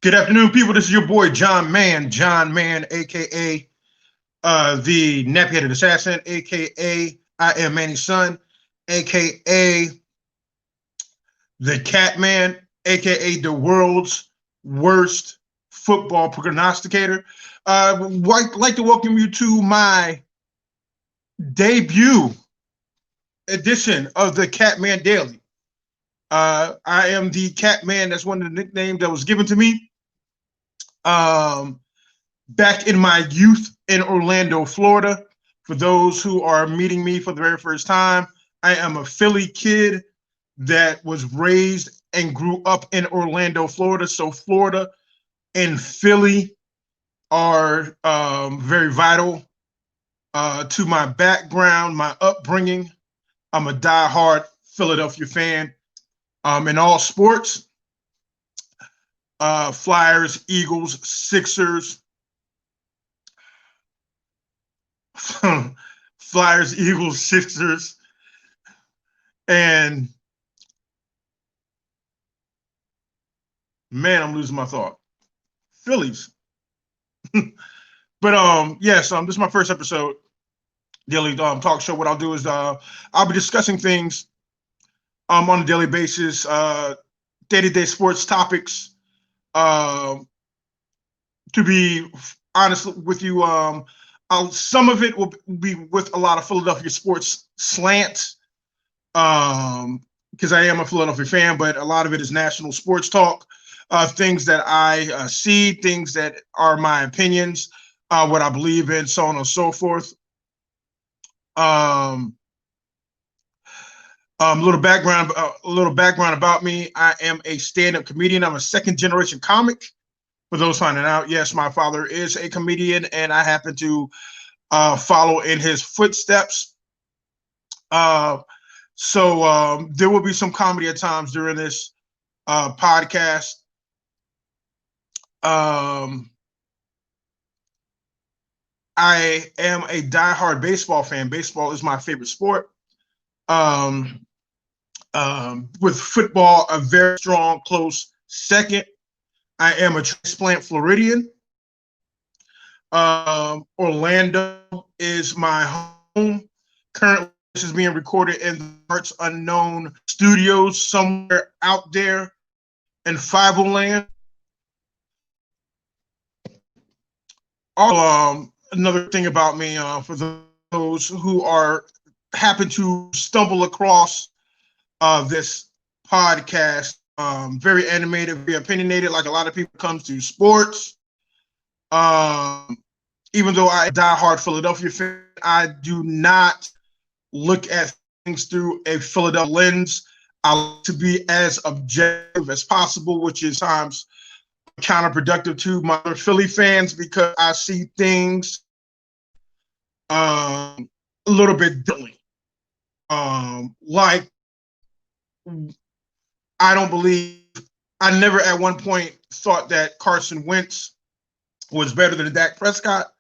Good afternoon, people. This is your boy John Mann, aka the nappy-headed assassin, aka I am Manny's son, aka the Catman, aka the world's worst football prognosticator. I'd like to welcome you to my debut edition of the Catman Daily. I am the Catman. That's one of the nicknames that was given to me. Back in my youth in Orlando, Florida. For those who are meeting me for the very first time, I am a Philly kid that was raised and grew up in Orlando, Florida. So Florida and Philly are very vital to my background, my upbringing. I'm a diehard Philadelphia fan in all sports. Flyers, Eagles, Sixers, Flyers, Eagles, Sixers, and man, I'm losing my thought. Phillies. But yes, this is my first episode, daily talk show. What I'll do is I'll be discussing things on a daily basis, day-to-day sports topics. To be honest with you, some of it will be with a lot of Philadelphia sports slant, because I am a Philadelphia fan, but a lot of it is national sports talk, things that I see, things that are my opinions, what I believe in, so on and so forth. A little background about me. I am a stand-up comedian. I'm a second-generation comic. For those finding out, yes, my father is a comedian, and I happen to follow in his footsteps. So there will be some comedy at times during this podcast. I am a diehard baseball fan. Baseball is my favorite sport. With football, a very strong, close second. I am a transplant Floridian. Orlando is my home. Currently, this is being recorded in the Parts Unknown Studios somewhere out there in Five-O-Land. Another thing about me, for those who happen to stumble across this podcast, very animated, very opinionated, like a lot of people comes to sports. Even though I am a diehard Philadelphia fan, I do not look at things through a Philadelphia lens. I like to be as objective as possible, which is times counterproductive to my other Philly fans, because I see things a little bit differently. Like, I never at one point thought that Carson Wentz was better than Dak Prescott.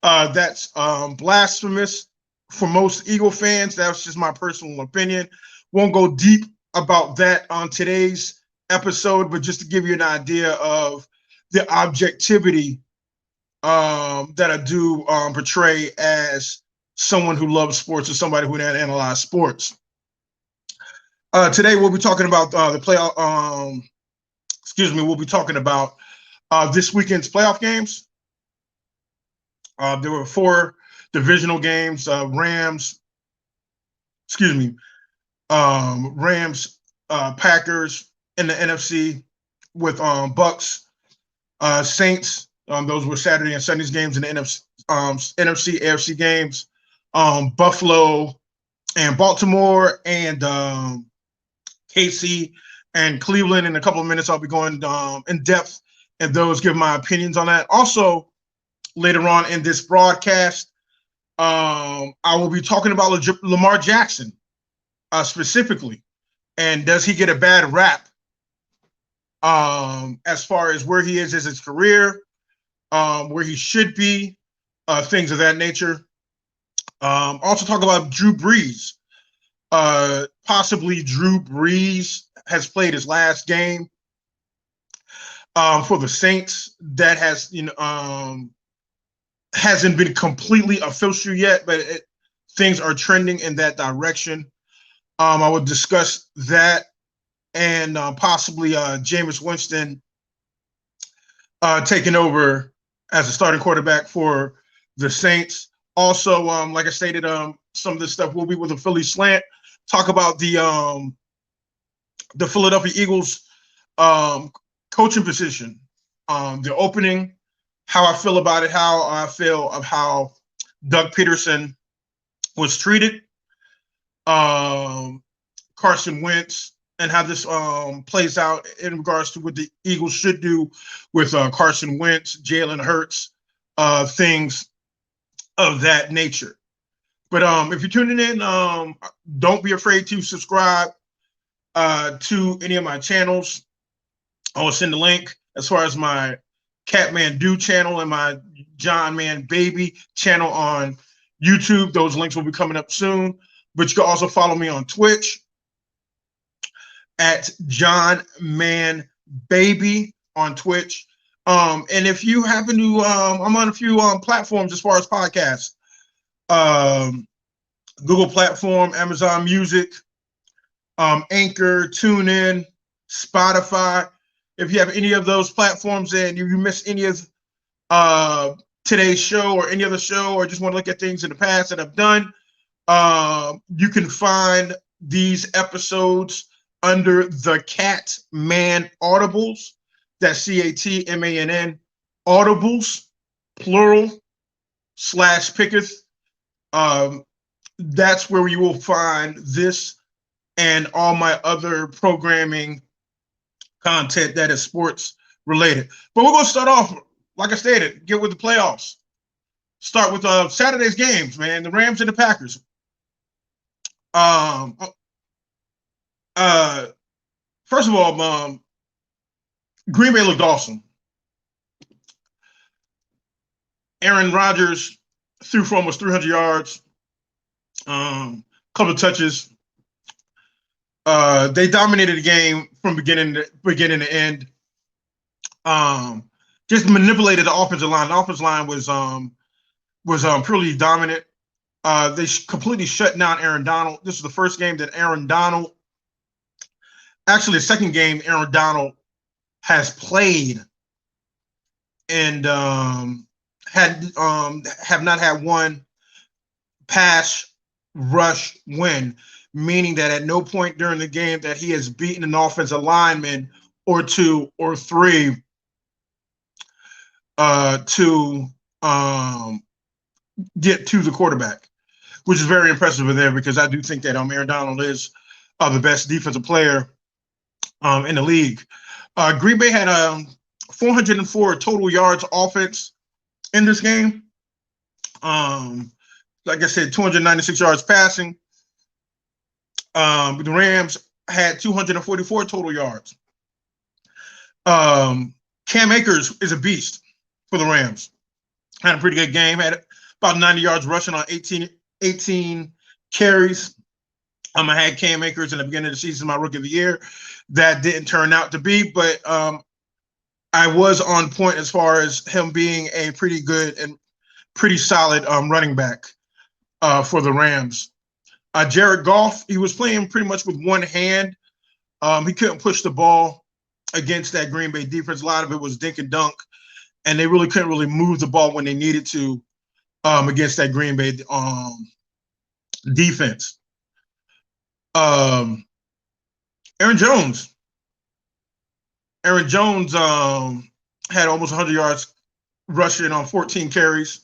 That's blasphemous for most Eagle fans. That's just my personal opinion. Won't go deep about that on today's episode, but just to give you an idea of the objectivity that I do portray as someone who loves sports or somebody who analyze sports. Today we'll be talking about the playoff. We'll be talking about this weekend's playoff games. There were 4 divisional games. Rams, Packers in the NFC with Bucks, Saints. Those were Saturday and Sunday's games in the NFC, AFC games. Buffalo and Baltimore and KC and Cleveland. In a couple of minutes, I'll be going in depth and those, give my opinions on that. Also, later on in this broadcast, I will be talking about Lamar Jackson specifically, and does he get a bad rap as far as where he is as his career, where he should be, things of that nature. Also talk about Drew Brees. Possibly Drew Brees has played his last game. For the Saints, that has hasn't been completely official yet, but things are trending in that direction. I would discuss that and possibly Jameis Winston taking over as a starting quarterback for the Saints. Also, like I stated, some of this stuff will be with a Philly slant. Talk about the Philadelphia Eagles coaching position, the opening, how I feel about it, how I feel of how Doug Peterson was treated, Carson Wentz, and how this plays out in regards to what the Eagles should do with Carson Wentz, Jalen Hurts, things of that nature. But if you're tuning in, don't be afraid to subscribe to any of my channels. I will send the link as far as my Catmann Do channel and my John Man Baby channel on YouTube. Those links will be coming up soon. But you can also follow me on Twitch at John Man Baby on Twitch. And if you happen to, I'm on a few platforms as far as podcasts. Google platform, Amazon Music, Anchor, TuneIn, Spotify. If you have any of those platforms and you miss any of today's show or any other show, or just want to look at things in the past that I've done, you can find these episodes under the Catmann Audibles. That's Catmann Audibles, plural, /picketh. That's where you will find this and all my other programming content that is sports related. But we're going to start off, like I stated, get with the playoffs. Start with Saturday's games, man. The Rams and the Packers. First of all, Green Bay looked awesome. Aaron Rodgers threw for almost 300 yards, couple of touches. They dominated the game from beginning to end. Just manipulated the offensive line. The offensive line was purely dominant. They completely shut down Aaron Donald. This is the first game that Aaron Donald, actually the second game Aaron Donald has played and have not had one pass rush win, meaning that at no point during the game that he has beaten an offensive lineman or two or three to get to the quarterback, which is very impressive of there because I do think that Aaron Donald is the best defensive player in the league. Green Bay had 404 total yards offense in this game. Like I said, 296 yards passing. The Rams had 244 total yards. Cam Akers is a beast for the Rams. Had a pretty good game. Had about 90 yards rushing on 18 carries. I had Cam Akers in the beginning of the season, my rookie of the year. That didn't turn out to be, but I was on point as far as him being a pretty good and pretty solid running back for the Rams. Jared Goff, he was playing pretty much with one hand. He couldn't push the ball against that Green Bay defense. A lot of it was dink and dunk, and they really couldn't really move the ball when they needed to against that Green Bay defense. Aaron Jones had almost 100 yards rushing on 14 carries.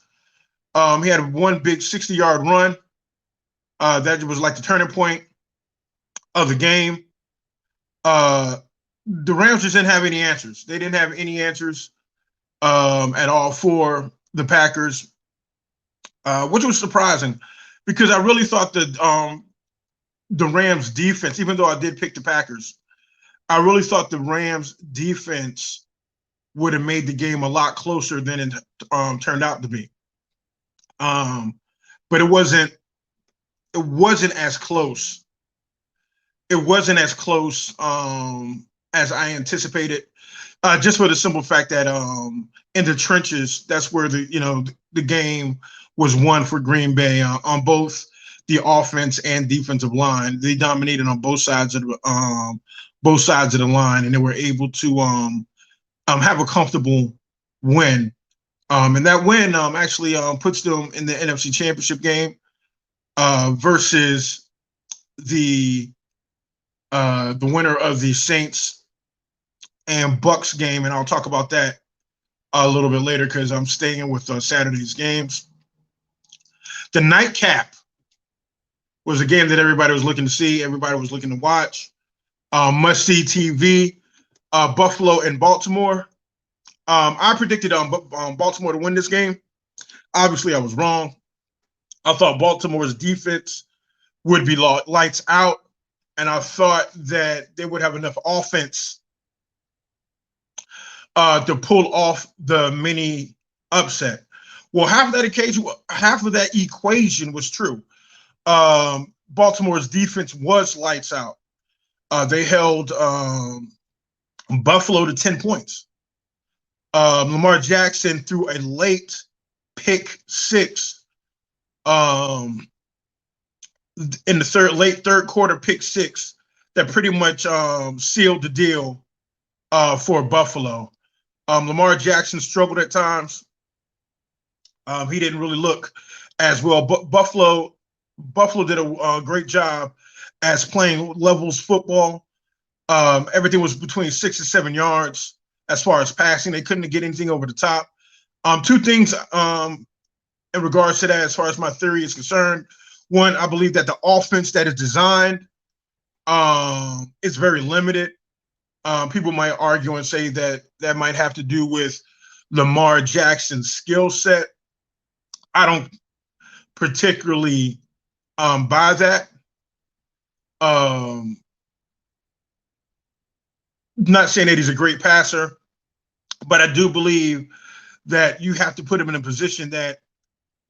He had one big 60-yard run. That was like the turning point of the game. The Rams just didn't have any answers. They didn't have any answers at all for the Packers, which was surprising because I really thought that the Rams defense, even though I did pick the Packers, I really thought the Rams defense would have made the game a lot closer than it turned out to be. But it wasn't as close. It wasn't as close as I anticipated, just for the simple fact that in the trenches, that's where the game was won for Green Bay on both the offense and defensive line. They dominated on both sides of the line, and they were able to have a comfortable win. And that win actually puts them in the NFC Championship game versus the winner of the Saints and Bucks game, and I'll talk about that a little bit later because I'm staying with Saturday's games. The nightcap was a game that everybody was looking to see, everybody was looking to watch. Must-see TV, Buffalo and Baltimore. I predicted Baltimore to win this game. Obviously, I was wrong. I thought Baltimore's defense would be lights out, and I thought that they would have enough offense to pull off the mini upset. Well, half of that equation was true. Baltimore's defense was lights out. They held Buffalo to 10 points. Lamar Jackson threw a late pick six in the late third quarter pick six that pretty much sealed the deal for Buffalo. Lamar Jackson struggled at times. He didn't really look as well, but Buffalo did a great job as playing levels football. Everything was between 6 and 7 yards as far as passing. They couldn't get anything over the top. Two things in regards to that as far as my theory is concerned. One, I believe that the offense that is designed is very limited. People might argue and say that that might have to do with Lamar Jackson's skill set. I don't particularly buy that. Not saying that he's a great passer, but I do believe that you have to put him in a position that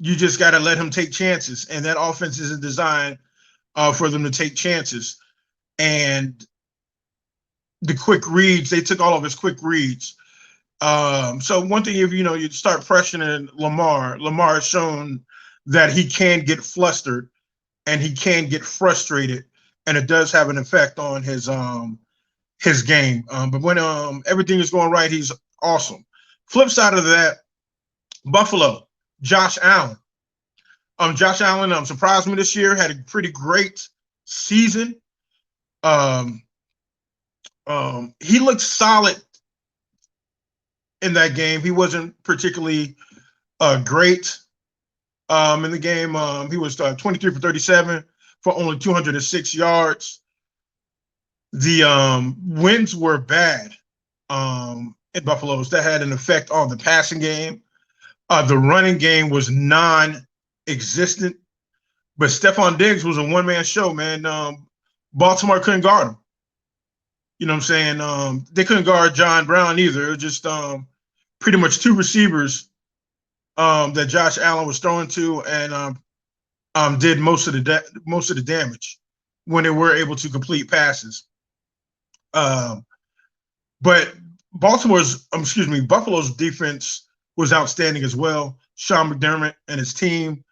you just got to let him take chances, and that offense isn't designed for them to take chances. And the quick reads, they took all of his quick reads. So one thing, if you start pressuring Lamar has shown that he can get flustered and he can get frustrated, and it does have an effect on his game. But when everything is going right, he's awesome. Flip side of that, Buffalo, Josh Allen. Josh Allen surprised me this year, had a pretty great season. He looked solid in that game. He wasn't particularly great in the game. He was 23 for 37 for only 206 yards. The winds were bad in Buffalo's. That had an effect on the passing game. The running game was non-existent. But Stephon Diggs was a one-man show, man. Baltimore couldn't guard him. You know what I'm saying? They couldn't guard John Brown either. It was just pretty much two receivers that Josh Allen was throwing to, and did most of the damage when they were able to complete passes. But Buffalo's defense was outstanding as well. Sean McDermott and his team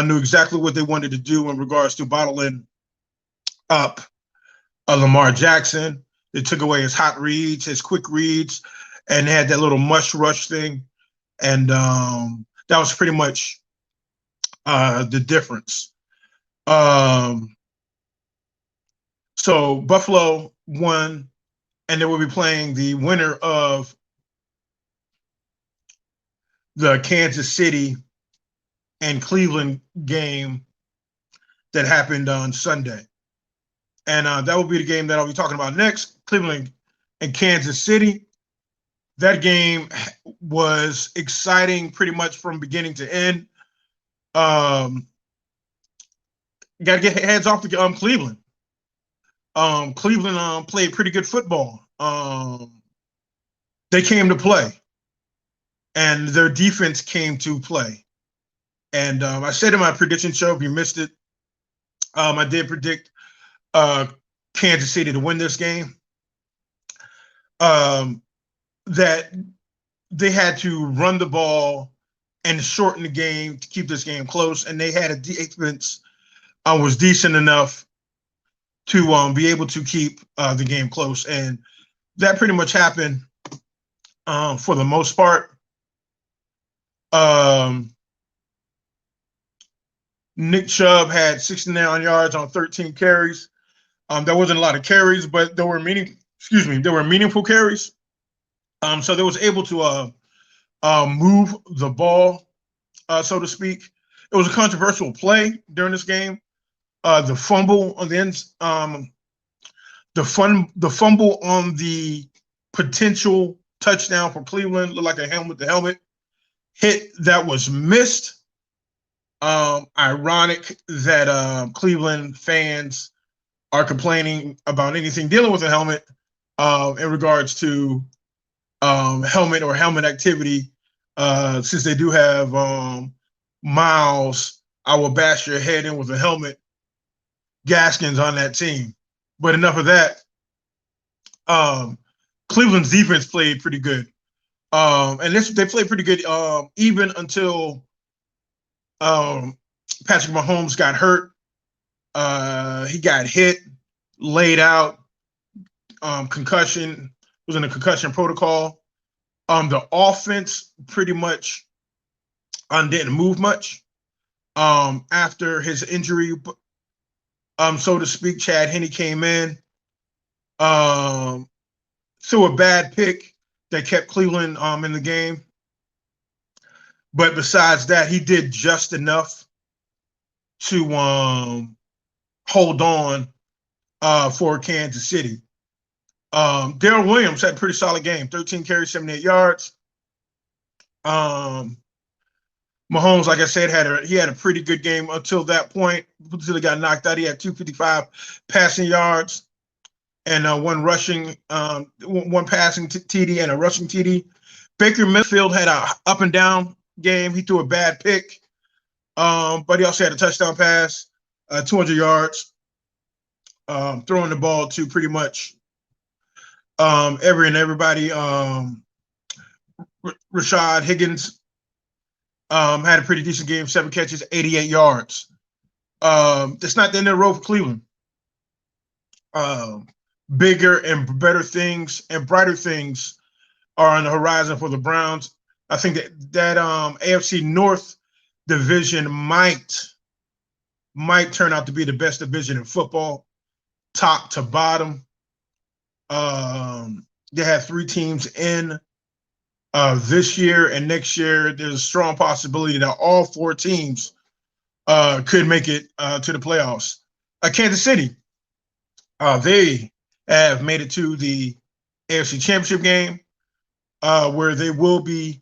knew exactly what they wanted to do in regards to bottling up Lamar Jackson. They took away his hot reads, his quick reads, and they had that little mush rush thing. And that was pretty much the difference. So Buffalo won, and they will be playing the winner of the Kansas City and Cleveland game that happened on Sunday. And that will be the game that I'll be talking about next, Cleveland and Kansas City. That game was exciting pretty much from beginning to end. Got to get heads off to Cleveland. Cleveland played pretty good football. They came to play, and their defense came to play. And I said in my prediction show, if you missed it, I did predict Kansas City to win this game. that they had to run the ball and shorten the game to keep this game close, and they had a defense was decent enough to be able to keep the game close, and that pretty much happened for the most part. Nick Chubb had 69 yards on 13 carries. There wasn't a lot of carries, but there were meaningful carries. So they was able to move the ball, so to speak. It was a controversial play during this game. The fumble on the end, the fumble on the potential touchdown for Cleveland looked like a helmet-to-helmet hit that was missed. Ironic that Cleveland fans are complaining about anything dealing with a helmet in regards to helmet or helmet activity. Since they do have Miles, I will bash your head in with a helmet, Gaskins on that team. But enough of that. Cleveland's defense played pretty good. And they played pretty good even until Patrick Mahomes got hurt. He got hit, laid out, concussion, was in a concussion protocol. The offense pretty much didn't move much after his injury, so to speak. Chad Henne came in, threw a bad pick that kept Cleveland in the game. But besides that, he did just enough to hold on for Kansas City. Darrell Williams had a pretty solid game, 13 carries, 78 yards. Mahomes, like I said, he had a pretty good game until that point, until he got knocked out. He had 255 passing yards and one passing TD and a rushing TD. Baker Mayfield had a up and down game. He threw a bad pick, but he also had a touchdown pass, 200 yards, throwing the ball to pretty much everybody. Rashad Higgins had a pretty decent game, 7 catches, 88 yards. It's not the end of the road for Cleveland. Bigger and better things and brighter things are on the horizon for the Browns. I think that AFC North division might turn out to be the best division in football, top to bottom. They have 3 teams in this year, and next year there's a strong possibility that all 4 teams could make it to the playoffs. Kansas City, they have made it to the AFC Championship game, where they will be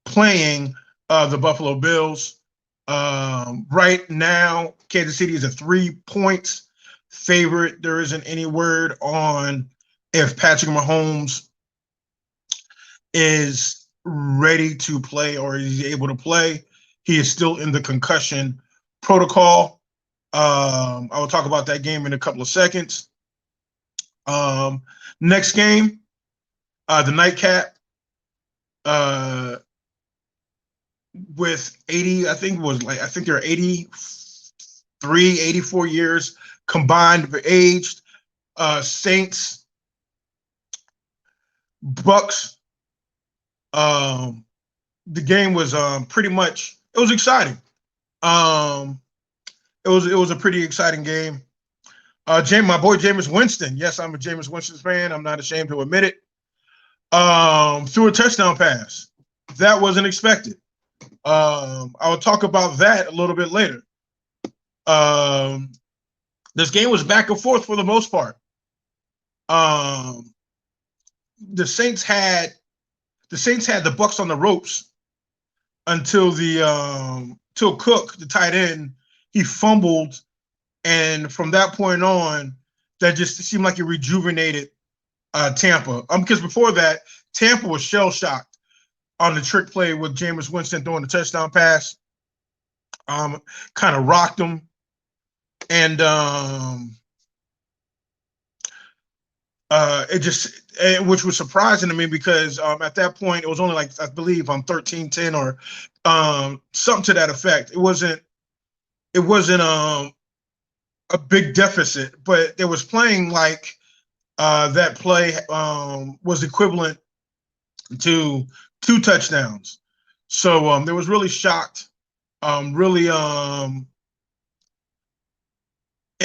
playing the Buffalo Bills. Right now, Kansas City is a 3-point favorite. There isn't any word on if Patrick Mahomes is ready to play or is able to play. He is still in the concussion protocol. I will talk about that game in a couple of seconds. Next game, the nightcap, with 80, I think they're 83, 84 years combined aged. Saints, Bucks. The game was pretty much, it was exciting. It was a pretty exciting game. My boy Jameis Winston. Yes, I'm a Jameis Winston fan. I'm not ashamed to admit it. Threw a touchdown pass. That wasn't expected. I'll talk about that a little bit later. This game was back and forth for the most part. The Saints had the Bucks on the ropes until till Cook, the tight end, he fumbled, and from that point on, that just seemed like it rejuvenated Tampa. Because before that, Tampa was shell-shocked on the trick play with Jameis Winston throwing the touchdown pass. Kind of rocked them. And which was surprising to me because at that point it was only like I believe 13-10 or something to that effect. It wasn't a big deficit, but they was playing like that play was equivalent to 2 touchdowns. So they was really shocked, really in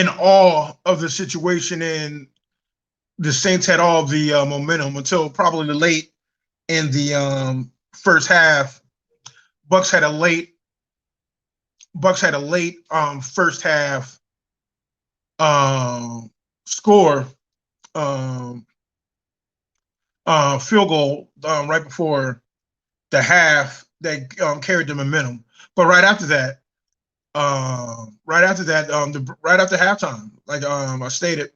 awe of the situation, and the Saints had all the momentum until probably the late in the first half. Bucks had a late first half score, um, field goal right before the half that carried the momentum. But right after halftime, like I stated,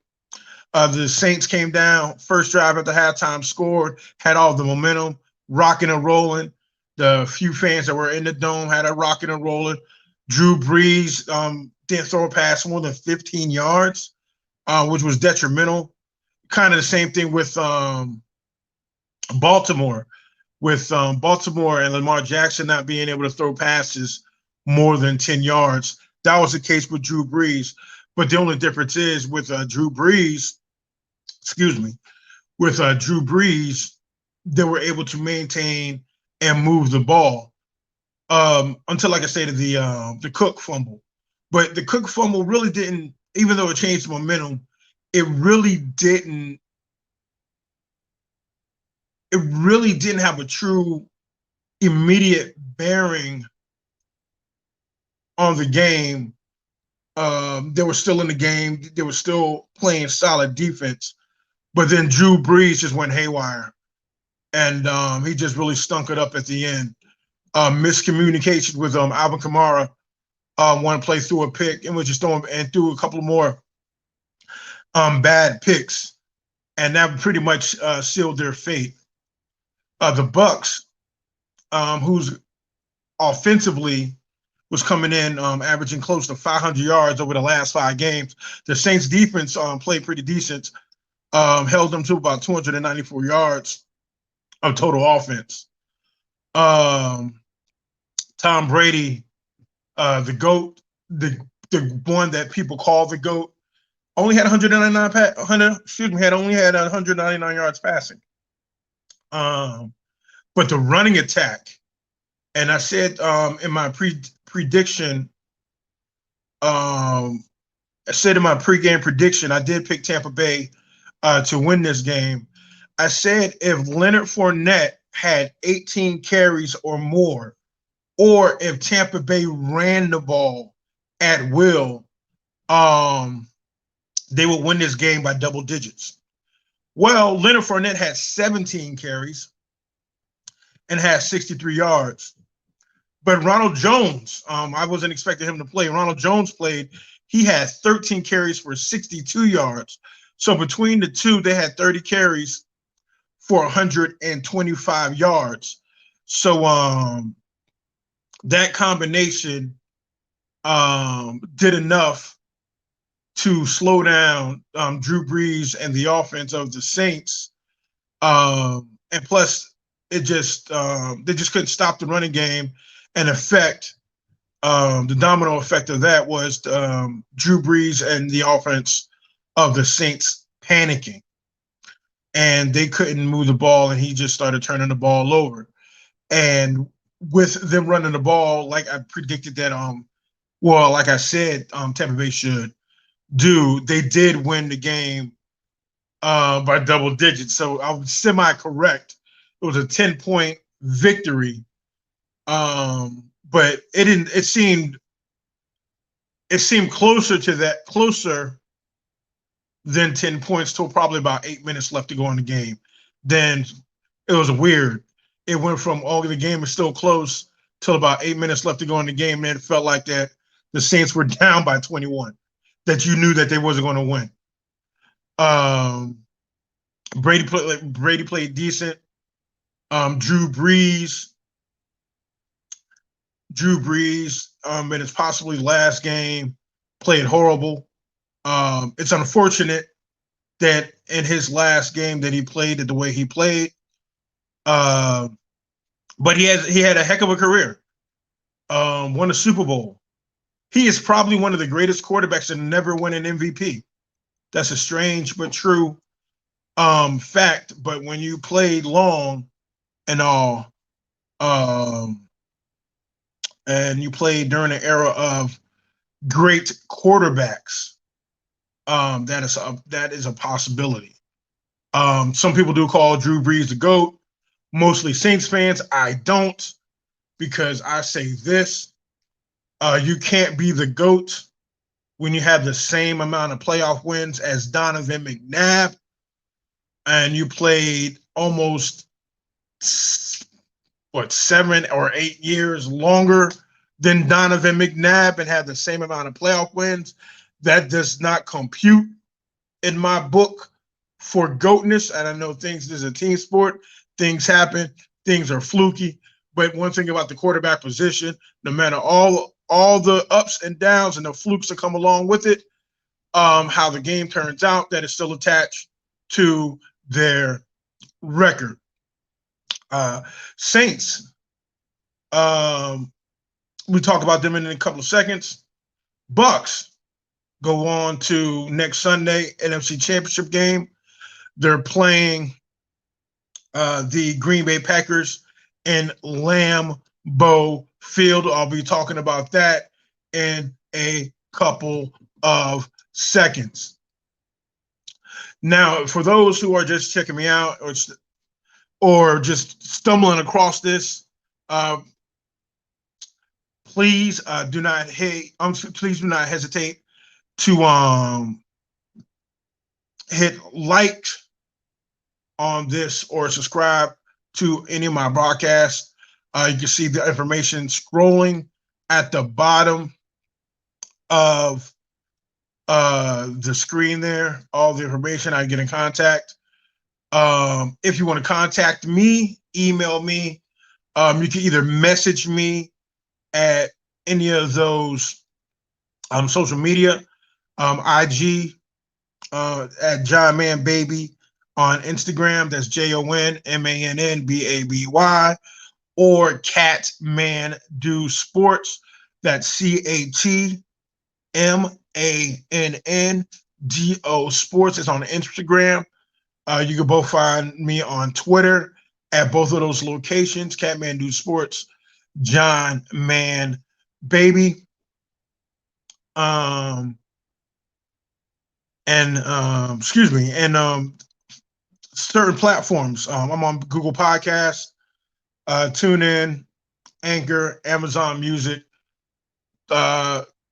the Saints came down, first drive at the halftime, scored, had all the momentum, rocking and rolling. The few fans that were in the dome had a rocking and rolling. Drew Brees didn't throw a pass more than 15 yards, which was detrimental. Kind of the same thing with Baltimore, Baltimore and Lamar Jackson not being able to throw passes more than 10 yards. That was the case with Drew Brees. But the only difference is with Drew Brees, they were able to maintain and move the ball until, like I stated, the Cook fumble. But the Cook fumble really didn't, even though it changed the momentum, it really didn't. It really didn't have a true immediate bearing on the game. They were still in the game. They were still playing solid defense. But then Drew Brees just went haywire, and he just really stunk it up at the end. Miscommunication with Alvin Kamara. One play through a pick and was just throwing and threw a couple more bad picks, and that pretty much sealed their fate. The Bucks, who's offensively was coming in, averaging close to 500 yards over the last 5 games. The Saints defense played pretty decent, held them to about 294 yards of total offense. Tom Brady, the GOAT, the one that people call the GOAT, only had 199 yards passing. But the running attack, and I said in my prediction, I said in my pregame prediction, I did pick Tampa Bay to win this game. I said if Leonard Fournette had 18 carries or more, or if Tampa Bay ran the ball at will, they would win this game by double digits. Well, Leonard Fournette had 17 carries and had 63 yards. But Ronald Jones, I wasn't expecting him to play. Ronald Jones played. He had 13 carries for 62 yards. So between the two, they had 30 carries for 125 yards. So that combination did enough to slow down Drew Brees and the offense of the Saints. And plus, they just couldn't stop the running game. And the domino effect of that was Drew Brees and the offense of the Saints panicking. And they couldn't move the ball, and he just started turning the ball over. And with them running the ball, like I predicted that, like I said, Tampa Bay should do, they did win the game by double digits. So I was semi-correct. It was a 10-point victory. But it didn't. It seemed closer than 10 points till probably about 8 minutes left to go in the game. Then it was weird. It went from the game is still close till about 8 minutes left to go in the game, and it felt like that the Saints were down by 21. That you knew that they wasn't going to win. Brady played decent. Drew Brees, in his possibly last game, played horrible. It's unfortunate that in his last game that he played it the way he played. Uh, but he had a heck of a career. Won a Super Bowl. He is probably one of the greatest quarterbacks to never win an MVP. That's a strange but true fact. But when you played long and all, um, and you played during an era of great quarterbacks, that is a possibility. Some people do call Drew Brees the GOAT. Mostly Saints fans. I don't, because I say this: you can't be the GOAT when you have the same amount of playoff wins as Donovan McNabb, and you played almost 7 or 8 years longer than Donovan McNabb and had the same amount of playoff wins. That does not compute in my book for GOATness. And I know this is a team sport. Things happen. Things are fluky. But one thing about the quarterback position, no matter all the ups and downs and the flukes that come along with it, how the game turns out, that is still attached to their record. Saints, we talk about them in a couple of seconds. Bucks go on to next Sunday, NFC Championship game. They're playing the Green Bay Packers in Lambeau Field. I'll be talking about that in a couple of seconds. Now, for those who are just checking me out or just stumbling across this, please do not hesitate to hit like on this or subscribe to any of my broadcasts. You can see the information scrolling at the bottom of the screen there, all the information. I get in contact. If you want to contact me, email me. You can either message me at any of those social media, IG at John Man Baby on Instagram. That's JONMANNBABY, or Catmann Do Sports. That's CATMANNDO Sports. It's on Instagram. You can both find me on Twitter at both of those locations, Catmann Do Sports, John Man Baby. Certain platforms. I'm on Google Podcasts, TuneIn, Anchor, Amazon Music.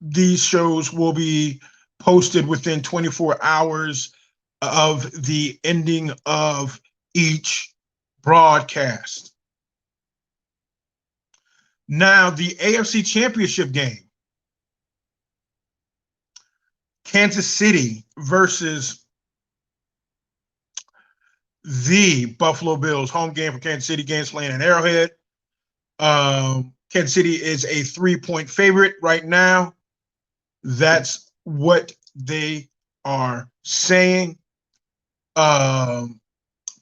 These shows will be posted within 24 hours of the ending of each broadcast. Now, the AFC Championship game. Kansas City versus the Buffalo Bills. Home game for Kansas City. Game's playing in Arrowhead. Kansas City is a 3-point favorite right now. That's what they are saying. Patrick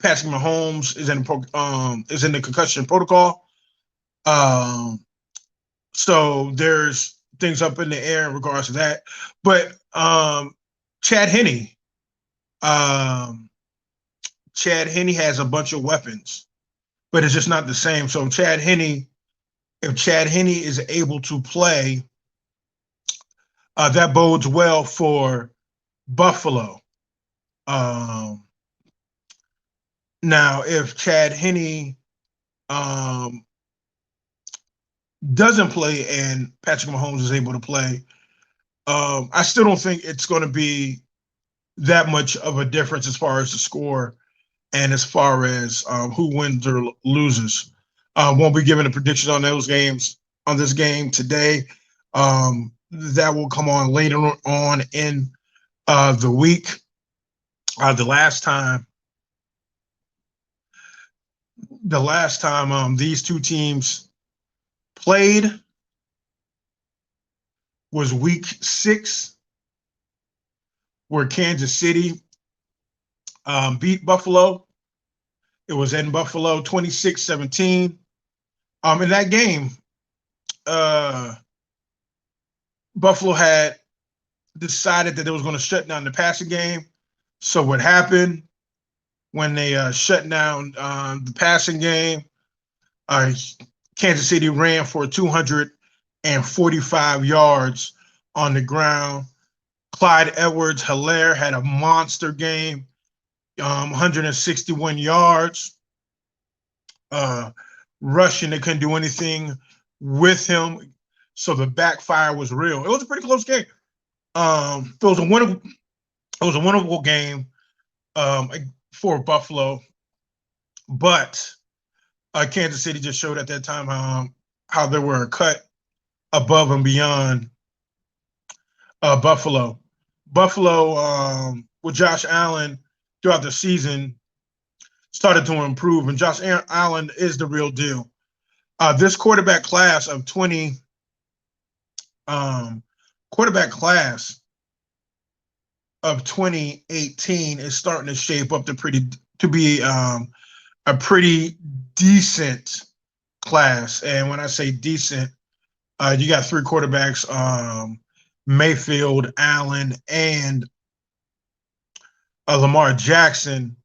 Mahomes is in the concussion protocol. So there's things up in the air in regards to that. But Chad Henne has a bunch of weapons, but it's just not the same. So if Chad Henne is able to play, that bodes well for Buffalo. Now, if Chad Henne doesn't play and Patrick Mahomes is able to play, I still don't think it's going to be that much of a difference as far as the score and as far as who wins or loses. Won't be giving a prediction on those games, on this game today. That will come on later on in the week. The last time these two teams played was week 6, where Kansas City beat Buffalo. It was in Buffalo, 26-17. In that game, uh, Buffalo had decided that they was going to shut down the passing game. So what happened when they shut down the passing game? Uh, Kansas City ran for 245 yards on the ground. Clyde Edwards-Helaire had a monster game, 161 yards. Rushing, they couldn't do anything with him, so the backfire was real. It was a pretty close game. It was a winnable game for Buffalo, but Kansas City just showed at that time how they were a cut above and beyond Buffalo. Buffalo, with Josh Allen throughout the season, started to improve, and Josh Allen is the real deal. This quarterback class of 2018 is starting to shape up to be a pretty decent class. And when I say decent, you got three quarterbacks, Mayfield, Allen, and Lamar Jackson,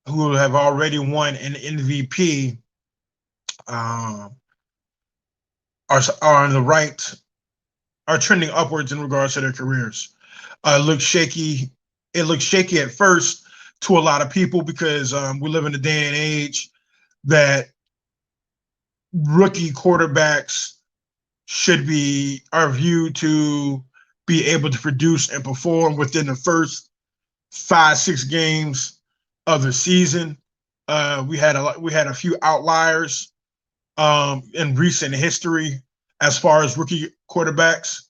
who have already won an MVP, are on the right, are trending upwards in regards to their careers. It looks shaky at first to a lot of people because we live in a day and age that rookie quarterbacks are viewed to be able to produce and perform within the first 5-6 games of the season. We had a few outliers in recent history as far as rookie quarterbacks.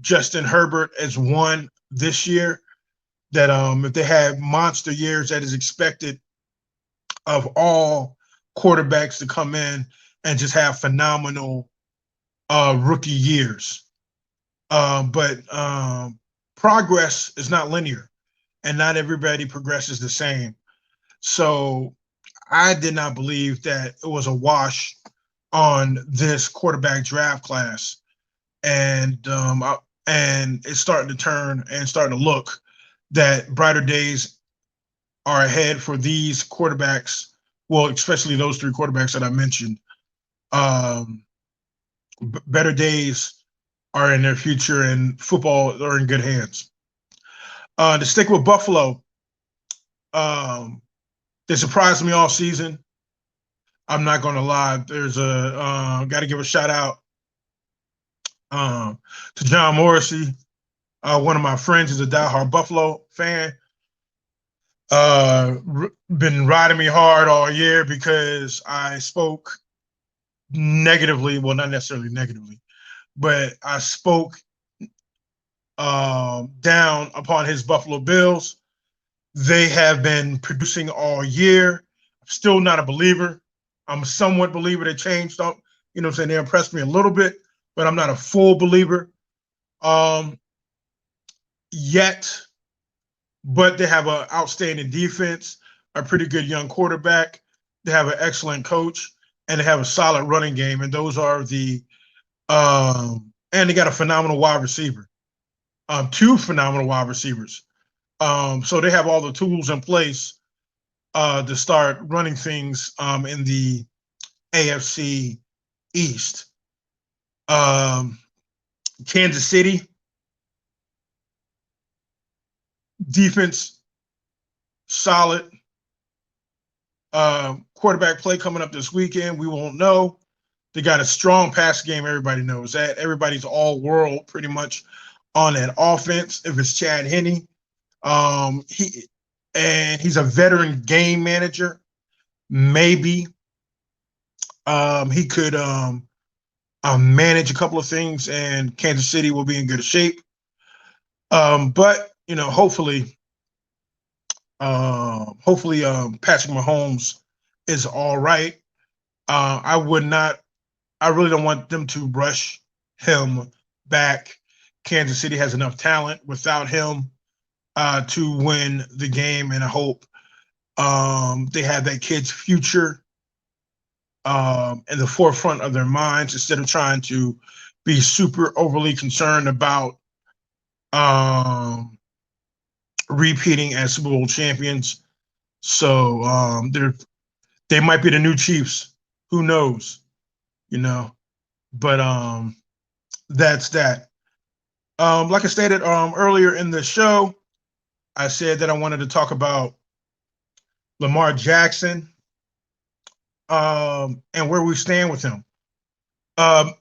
Justin Herbert is one this year that if they have monster years, that is expected of all quarterbacks to come in and just have phenomenal rookie years. But progress is not linear, and not everybody progresses the same. So I did not believe that it was a wash on this quarterback draft class, and it's starting to turn and starting to look that brighter days are ahead for these quarterbacks. Well, especially those three quarterbacks that I mentioned. Better days are in their future, and football are in good hands. To stick with Buffalo, they surprised me all season. I'm not going to lie. There's got to give a shout out to John Morrissey. One of my friends is a diehard Buffalo fan. Been riding me hard all year because I spoke negatively. Well, not necessarily negatively, but I spoke down upon his Buffalo Bills. They have been producing all year. I'm still not a believer. I'm a somewhat believer. They changed up. You know what I'm saying? They impressed me a little bit, but I'm not a full believer yet. But they have an outstanding defense, a pretty good young quarterback. They have an excellent coach, and they have a solid running game. And those are and they got a phenomenal wide receiver. Two phenomenal wide receivers. So they have all the tools in place to start running things in the AFC East. Kansas City defense solid. Quarterback play coming up this weekend. We won't know. They got a strong pass game. Everybody knows that. Everybody's all world pretty much on that offense. If it's Chad Henne, he's a veteran game manager. Maybe he could manage a couple of things, and Kansas City will be in good shape. But hopefully, Patrick Mahomes is all right. I really don't want them to rush him back. Kansas City has enough talent without him. to win the game, and I hope they have that kid's future in the forefront of their minds instead of trying to be super overly concerned about repeating as Super Bowl champions. So they might be the new Chiefs. Who knows? You know. But that's that. Like I stated earlier in the show, I said that I wanted to talk about Lamar Jackson and where we stand with him. Um,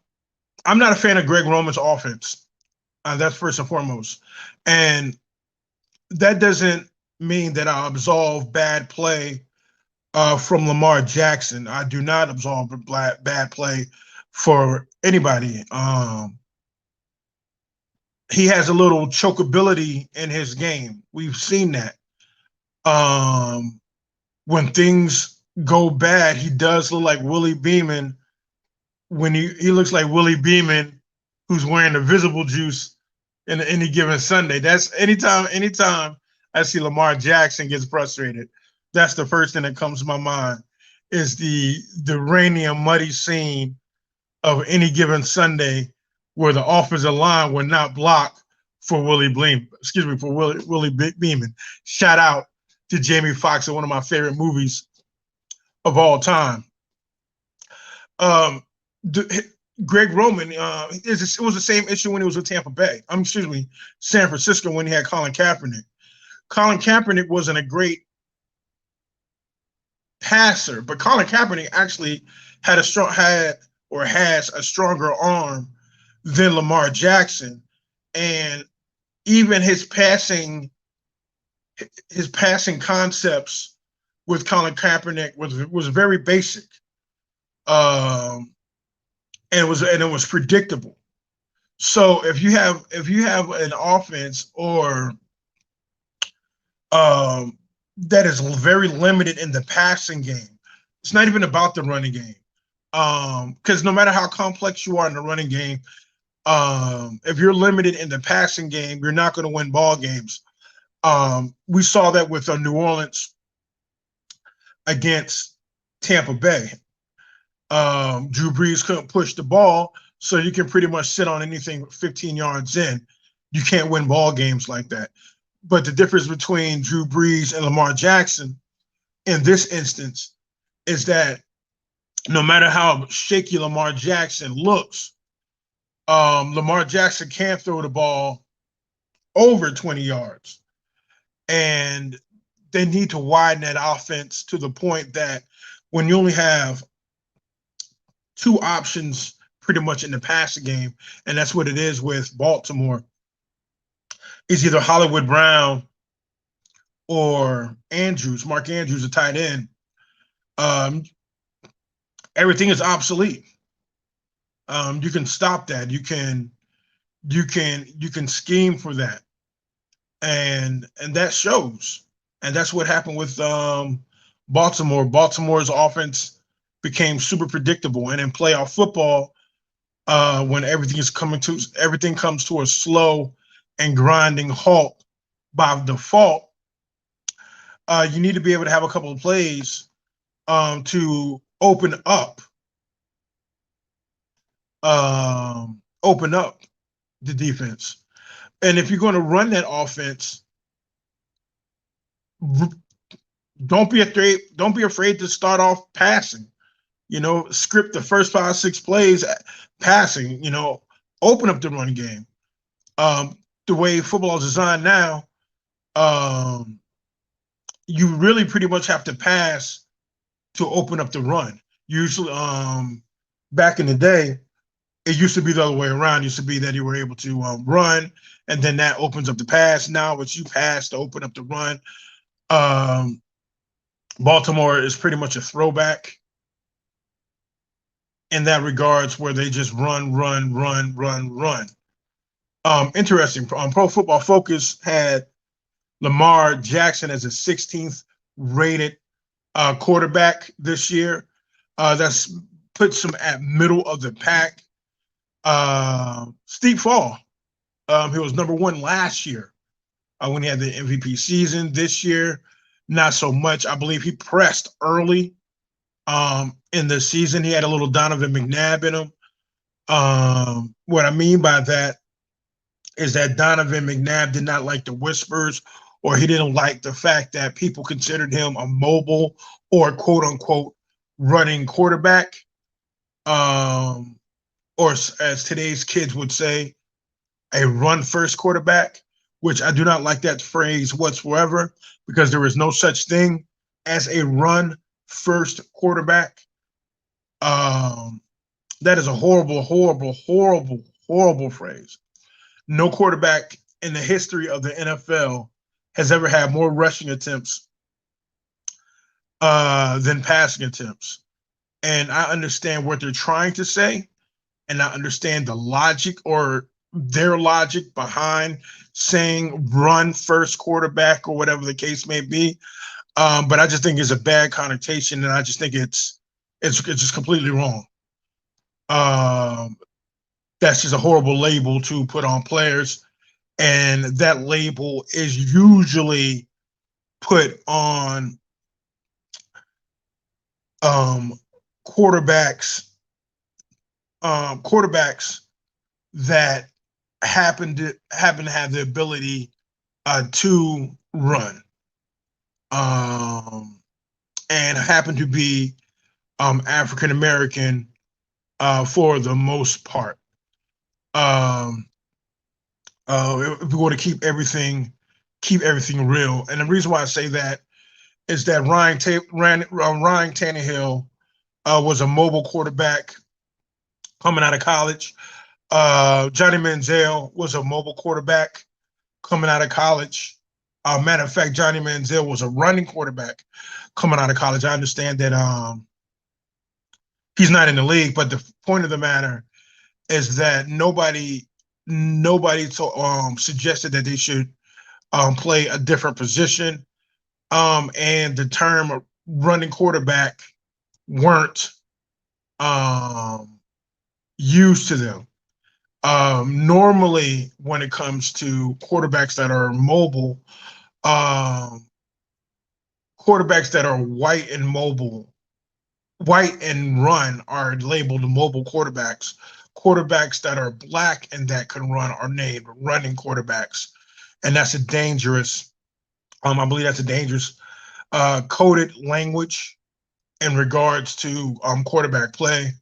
I'm not a fan of Greg Roman's offense. That's first and foremost. And that doesn't mean that I absolve bad play from Lamar Jackson. I do not absolve bad play for anybody. He has a little chokeability in his game. We've seen that. When things go bad, he does look like Willie Beeman. When he looks like Willie Beeman, who's wearing the visible juice in any given Sunday. That's anytime I see Lamar Jackson gets frustrated, that's the first thing that comes to my mind is the rainy and muddy scene of any given Sunday where the offensive line would not block for Willie Beeman. Shout out to Jamie Foxx in one of my favorite movies of all time. Um, Greg Roman, it was the same issue when he was with Tampa Bay. San Francisco when he had Colin Kaepernick. Colin Kaepernick wasn't a great passer, but Colin Kaepernick actually has a stronger arm than Lamar Jackson, and even his passing concepts with Colin Kaepernick was very basic, and it was predictable. So if you have an offense or that is very limited in the passing game, it's not even about the running game. Because no matter how complex you are in the running game, if you're limited in the passing game, you're not going to win ball games. We saw that with New Orleans against Tampa Bay. Drew Brees couldn't push the ball, so you can pretty much sit on anything 15 yards in. You can't win ball games like that. But the difference between Drew Brees and Lamar Jackson in this instance is that no matter how shaky Lamar Jackson looks, Lamar Jackson can't throw the ball over 20 yards. And they need to widen that offense to the point that when you only have two options pretty much in the passing game, and that's what it is with Baltimore, is either Hollywood Brown or Mark Andrews, a tight end. Everything is obsolete. You can stop that. You can scheme for that, and that shows. And that's what happened with Baltimore. Baltimore's offense became super predictable, and in playoff football, when everything comes to a slow and grinding halt by default, you need to be able to have a couple of plays to open up the defense. And if you're going to run that offense, don't be afraid to start off passing. Script the first 5-6 plays passing. Open up the run game. The way football is designed now, you really pretty much have to pass to open up the run. Usually, back in the day, it used to be the other way around. It used to be that you were able to run, and then that opens up the pass. Now it's you pass to open up the run. Baltimore is pretty much a throwback in that regards, where they just run. Interesting. Pro Football Focus had Lamar Jackson as a 16th rated quarterback this year. That's puts him at middle of the pack. Steep fall. He was number one last year. when he had the MVP season. This year, not so much. I believe he pressed early in the season. He had a little Donovan McNabb in him. What I mean by that is that Donovan McNabb did not like the whispers, or he didn't like the fact that people considered him a mobile or quote unquote running quarterback, um, or as today's kids would say, a run first quarterback, which I do not like that phrase whatsoever, because there is no such thing as a run first quarterback. Um, that is a horrible, horrible, horrible, horrible phrase. No quarterback in the history of the NFL has ever had more rushing attempts than passing attempts. And I understand what they're trying to say, and I understand the logic or their logic behind saying run first quarterback or whatever the case may be. But I just think it's a bad connotation, and I just think it's just completely wrong. Um, that's just a horrible label to put on players, and that label is usually put on um, quarterbacks quarterbacks that happen to have the ability to run, and happen to be African American for the most part. Um, if we want to keep everything real, and the reason why I say that is that Ryan Tannehill was a mobile quarterback coming out of college. Johnny Manziel was a mobile quarterback coming out of college. Matter of fact, Johnny Manziel was a running quarterback coming out of college. I understand that he's not in the league, but the point of the matter is that nobody suggested that they should play a different position, and the term running quarterback weren't um, used to them. Normally, when it comes to quarterbacks that are mobile, um, quarterbacks that are white and run are labeled mobile quarterbacks. Quarterbacks that are black and that can run are named running quarterbacks, and that's a dangerous. I believe that's a dangerous coded language in regards to quarterback play,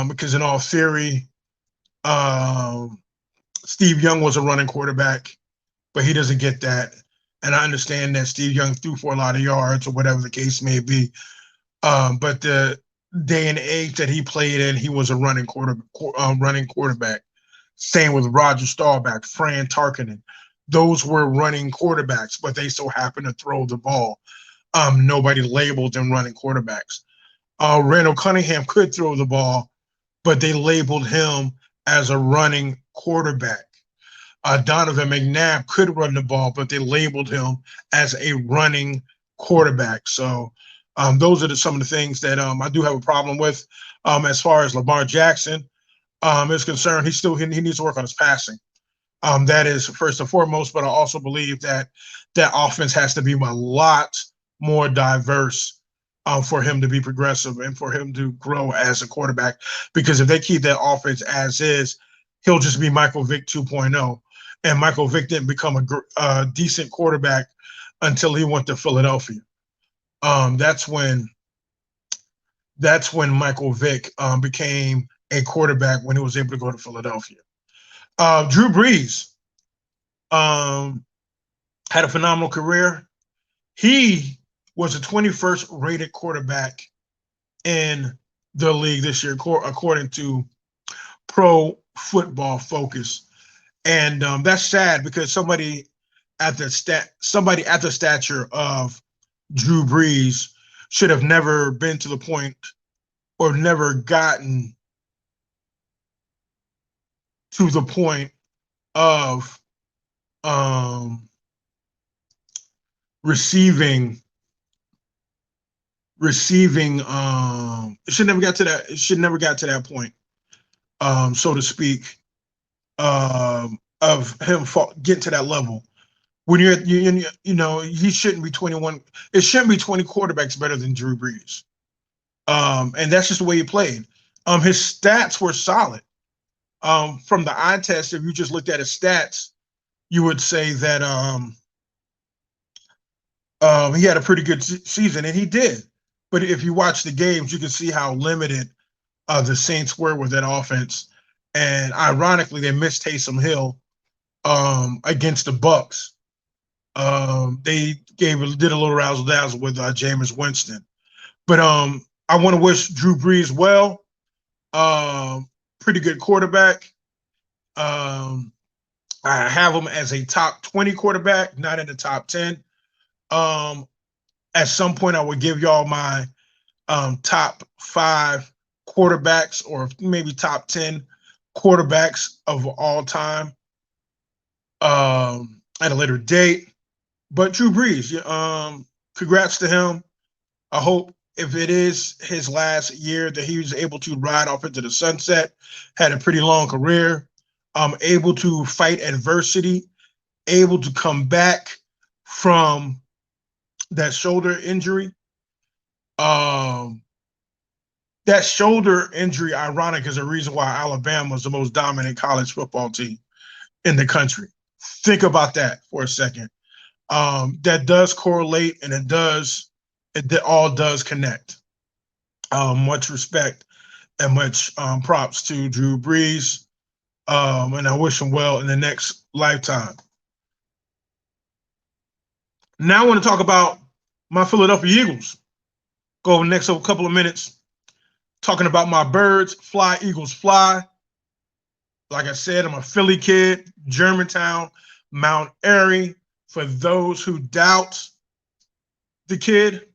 because in all theory, um, Steve Young was a running quarterback, but he doesn't get that. And I understand that Steve Young threw for a lot of yards or whatever the case may be. But the day and age that he played in, he was a running quarterback. Same with Roger Staubach, Fran Tarkenton. Those were running quarterbacks, but they so happened to throw the ball. Nobody labeled them running quarterbacks. Randall Cunningham could throw the ball, but they labeled him as a running quarterback. Donovan McNabb could run the ball, but they labeled him as a running quarterback. So those are some of the things that I do have a problem with. As far as Lamar Jackson is concerned, he needs to work on his passing. That is first and foremost, but I also believe that that offense has to be a lot more diverse for him to be progressive and for him to grow as a quarterback. Because if they keep that offense as is, he'll just be Michael Vick 2.0. And Michael Vick didn't become a decent quarterback until he went to Philadelphia. That's when Michael Vick became a quarterback, when he was able to go to Philadelphia. Drew Brees had a phenomenal career. He was a 21st rated quarterback in the league this year, according to Pro Football Focus. And that's sad, because somebody at the stature of Drew Brees should have never been to the point, or never gotten to the point of receiving it should never got to that point, so to speak, of him getting to that level. When he shouldn't be 21. It shouldn't be 20 quarterbacks better than Drew Brees. And that's just the way he played. His stats were solid. From the eye test, if you just looked at his stats, you would say that he had a pretty good season, and he did. But if you watch the games, you can see how limited the Saints were with that offense. And ironically, they missed Taysom Hill against the Bucks. They did a little razzle dazzle with Jameis Winston. But I want to wish Drew Brees well. Pretty good quarterback. I have him as a top 20 quarterback, not in the top 10. At some point, I would give y'all my top 5 quarterbacks, or maybe top 10 quarterbacks of all time at a later date. But Drew Brees, congrats to him. I hope if it is his last year that he was able to ride off into the sunset, had a pretty long career, able to fight adversity, able to come back from that shoulder injury. That shoulder injury, ironic, is a reason why Alabama is the most dominant college football team in the country. Think about that for a second. That does correlate, and it all does connect. Much respect and much props to Drew Brees, and I wish him well in the next lifetime. Now I want to talk about my Philadelphia Eagles. Go over the next couple of minutes talking about my birds. Fly, Eagles, fly. Like I said, I'm a Philly kid, Germantown, Mount Airy. For those who doubt the kid,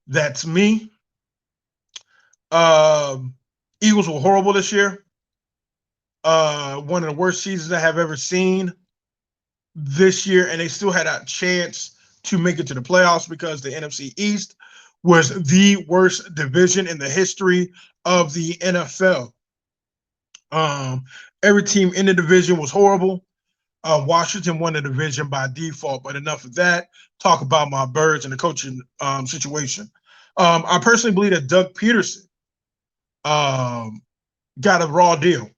that's me. Eagles were horrible this year. One of the worst seasons I have ever seen this year, and they still had a chance to make it to the playoffs because the NFC East was the worst division in the history of the NFL. Every team in the division was horrible. Washington won the division by default, but enough of that. Talk about my birds and the coaching situation. I personally believe that Doug Peterson got a raw deal.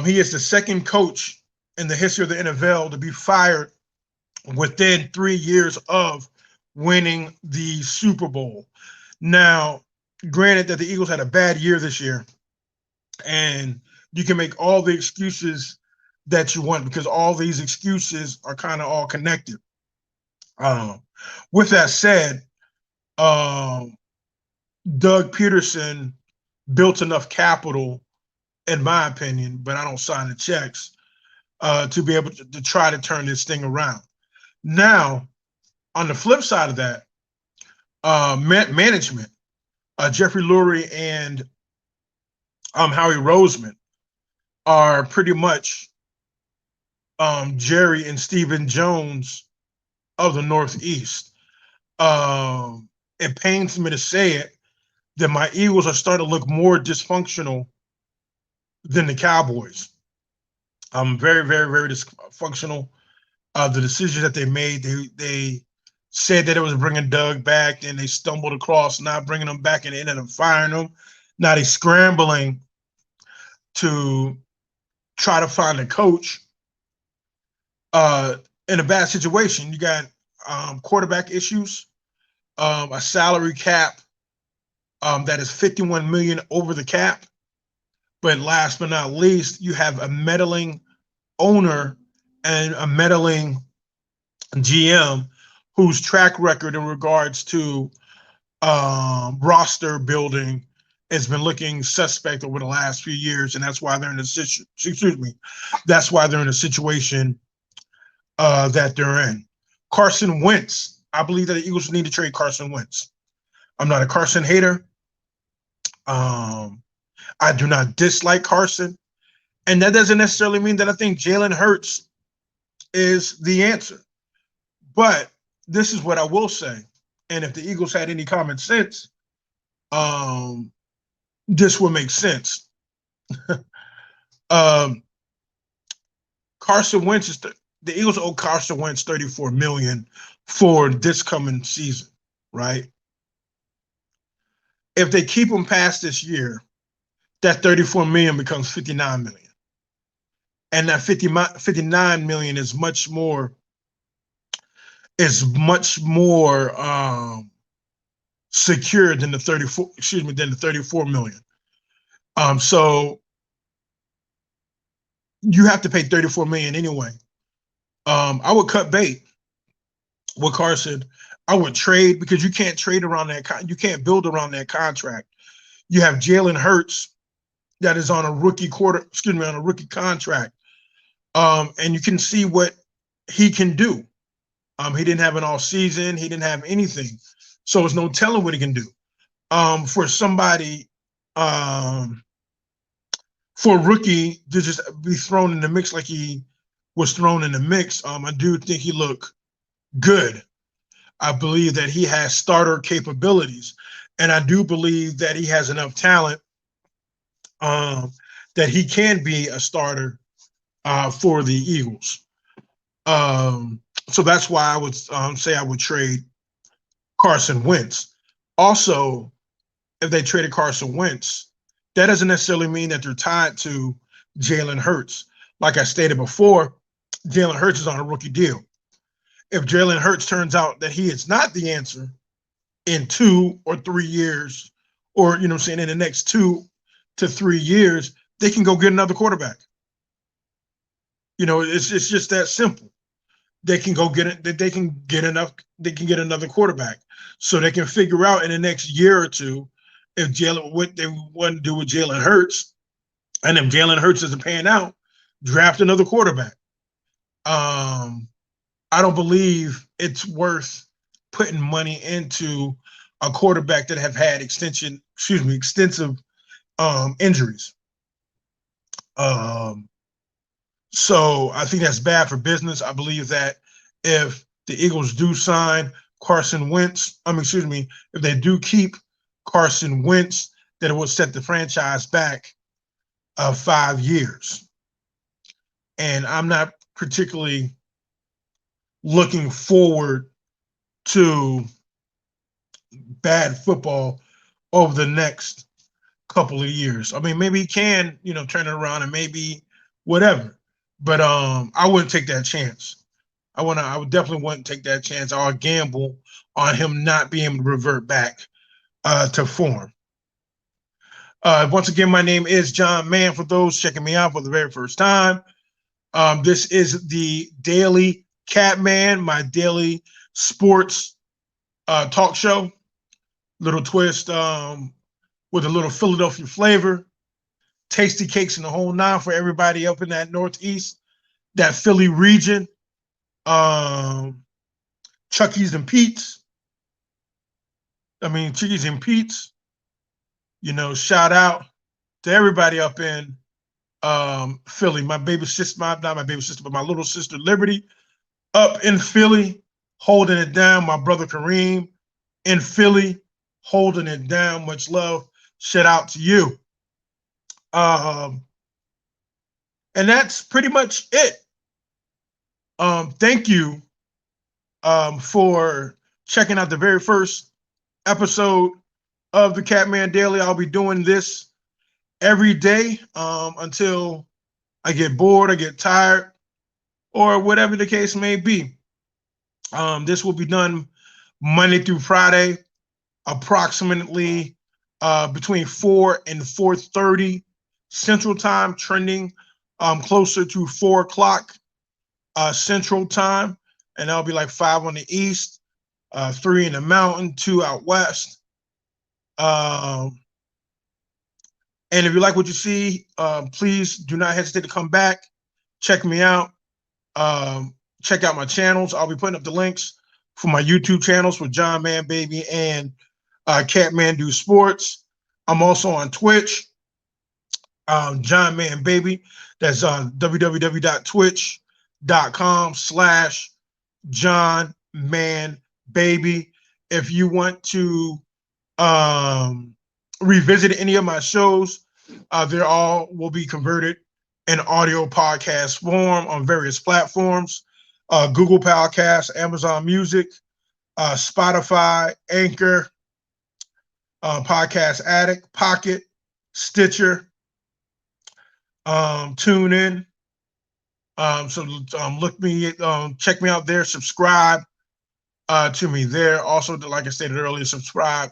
He is the second coach in the history of the NFL to be fired within 3 years of winning the Super Bowl. Now, granted that the Eagles had a bad year this year, and you can make all the excuses that you want because all these excuses are kind of all connected. With that said, Doug Peterson built enough capital, in my opinion, but I don't sign the checks, to be able to try to turn this thing around. Now, on the flip side of that, management, Jeffrey Lurie and Howie Roseman are pretty much Jerry and Stephen Jones of the Northeast. It pains me to say it, that my Eagles are starting to look more dysfunctional than the Cowboys. Very, very, very dysfunctional. The decisions that they made, they said that it was bringing Doug back, and they stumbled across not bringing him back and ended up firing him. Now they're scrambling to try to find a coach in a bad situation. You got quarterback issues, a salary cap that is $51 million over the cap. But last but not least, you have a meddling owner and a meddling GM whose track record in regards to roster building has been looking suspect over the last few years, and that's why they're in a that's why they're in a situation that they're in. Carson Wentz. I believe that the Eagles need to trade Carson Wentz. I'm not a Carson hater. I do not dislike Carson, and that doesn't necessarily mean that I think Jalen Hurts is the answer. But this is what I will say, and if the Eagles had any common sense, this would make sense. Carson Wentz the Eagles owe Carson Wentz $34 million for this coming season, right? If they keep him past this year, that $34 million becomes $59 million. And that $59 million is much more secure than the 34 million. So you have to pay 34 million anyway. I would cut bait with Carson. I would trade, because you can't trade around that. You can't build around that contract. You have Jalen Hurts that is on a rookie contract. And you can see what he can do. He didn't have an all season. He didn't have anything. So there's no telling what he can do. For somebody, for a rookie to just be thrown in the mix like he was thrown in the mix, I do think he looked good. I believe that he has starter capabilities, and I do believe that he has enough talent that he can be a starter for the Eagles. So that's why I would say I would trade Carson Wentz. Also, if they traded Carson Wentz, that doesn't necessarily mean that they're tied to Jalen Hurts. Like I stated before, Jalen Hurts is on a rookie deal. If Jalen Hurts turns out that he is not the answer in 2 or 3 years, or, in the next 2 to 3 years, they can go get another quarterback. It's just that simple. They can go get it. They can get another quarterback, so they can figure out in the next year or two what they want to do with Jalen Hurts, and if Jalen Hurts isn't paying out, draft another quarterback. I don't believe it's worth putting money into a quarterback that have had extensive injuries. So I think that's bad for business. I believe that if the Eagles do sign Carson Wentz, if they do keep Carson Wentz, that it will set the franchise back 5 years. And I'm not particularly looking forward to bad football over the next couple of years. Maybe he can, turn it around, and maybe whatever. But I wouldn't take that chance. I would definitely wouldn't take that chance. I'll gamble on him not being able to revert back to form. Once again, my name is John Mann. For those checking me out for the very first time, this is the Daily Catmann, my daily sports talk show. Little twist with a little Philadelphia flavor. Tasty cakes in the whole nine for everybody up in that Northeast, that Philly region. Chucky's and Pete's. Chickies and Pete's. Shout out to everybody up in Philly. My baby sister, not my baby sister, but my little sister Liberty up in Philly, holding it down. My brother Kareem in Philly, holding it down. Much love. Shout out to you. And that's pretty much it. Thank you for checking out the very first episode of the Catmann Daily. I'll be doing this every day until I get bored, I get tired, or whatever the case may be. This will be done Monday through Friday, approximately between 4 and 4:30 Central Time, trending closer to 4 o'clock Central Time, and that'll be like 5 on the East, 3 in the Mountain, 2 out West. And if you like what you see, please do not hesitate to come back. Check me out. Check out my channels. I'll be putting up the links for my YouTube channels for John Man Baby and Catman Do Sports. I'm also on Twitch, John Man Baby. That's on www.twitch.com/John Man Baby. If you want to revisit any of my shows, they all will be converted in audio podcast form on various platforms, Google Podcasts, Amazon Music, Spotify, Anchor, Podcast Addict, Pocket, Stitcher, Tune In. So look me, check me out there. Subscribe to me there. Also, like I stated earlier, subscribe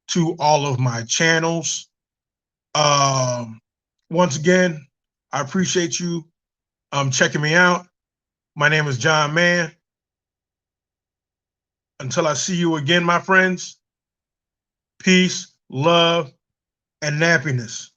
to all of my channels. Once again, I appreciate you checking me out. My name is John Mann. Until I see you again, my friends, peace, love, and happiness.